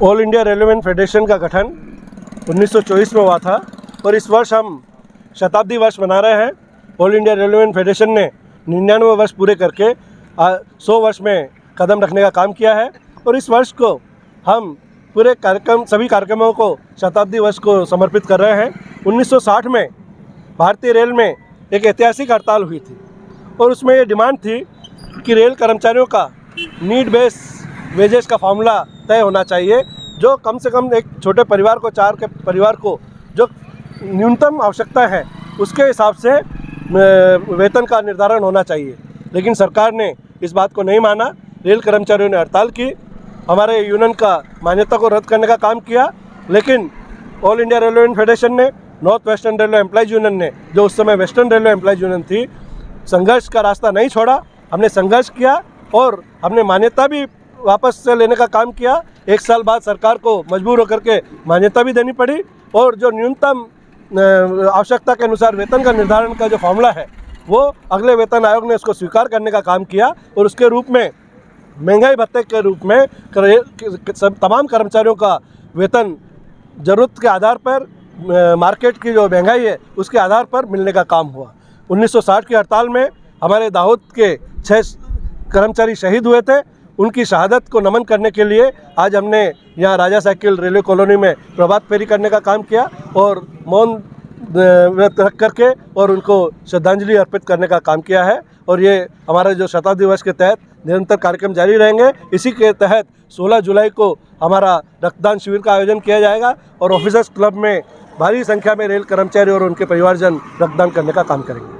All India railway federation का गठन 1924 में हुआ था और इस वर्ष हम शताब्दी वर्ष मना रहे हैं। ऑल इंडिया रेलवे फेडरेशन ने 99 वर्ष पूरे करके 100 वर्ष में कदम रखने का काम किया है और इस वर्ष को हम पूरे कार्यक्रम सभी कार्यक्रमों को शताब्दी वर्ष को समर्पित कर रहे हैं। 1960 में भारतीय रेल में एक ऐतिहासिक हड़ताल हुई थी और उसमें ये डिमांड थी कि रेल कर्मचारियों का नीड बेस वेजेस का फॉर्मूला तय होना चाहिए, जो कम से कम एक छोटे परिवार को, 4 के परिवार को जो न्यूनतम आवश्यकता है उसके हिसाब से वेतन का निर्धारण होना चाहिए। लेकिन सरकार ने इस बात को नहीं माना। रेल कर्मचारियों ने हड़ताल की, हमारे यूनियन का मान्यता को रद्द करने का काम किया, लेकिन ऑल इंडिया रेलवे फेडरेशन ने, north western railway employees union ने, जो उस समय वेस्टर्न रेलवे एम्प्लॉयज़ यूनियन थी, संघर्ष का रास्ता नहीं छोड़ा। हमने संघर्ष किया और हमने मान्यता भी वापस से लेने का काम किया। 1 साल बाद सरकार को मजबूर होकर के मान्यता भी देनी पड़ी और जो न्यूनतम आवश्यकता के अनुसार वेतन का निर्धारण का जो फॉर्मूला है वो अगले वेतन आयोग ने उसको स्वीकार करने का काम किया और उसके रूप में महंगाई भत्ते के रूप में तमाम कर्मचारियों का वेतन ज़रूरत के आधार पर, मार्केट की जो महंगाई है उसके आधार पर मिलने का काम हुआ। 1960 की हड़ताल में हमारे दाहोद के 6 कर्मचारी शहीद हुए थे। उनकी शहादत को नमन करने के लिए आज हमने यहाँ राजा साइकिल रेलवे कॉलोनी में प्रभात फेरी करने का काम किया और मौन व्रत रख करके और उनको श्रद्धांजलि अर्पित करने का काम किया है। और ये हमारा जो शताब्दी वर्ष के तहत निरंतर कार्यक्रम जारी रहेंगे। इसी के तहत 16 जुलाई को हमारा रक्तदान शिविर का आयोजन किया जाएगा और ऑफिसर्स क्लब में भारी संख्या में रेल कर्मचारी और उनके परिवारजन रक्तदान करने का काम करेंगे।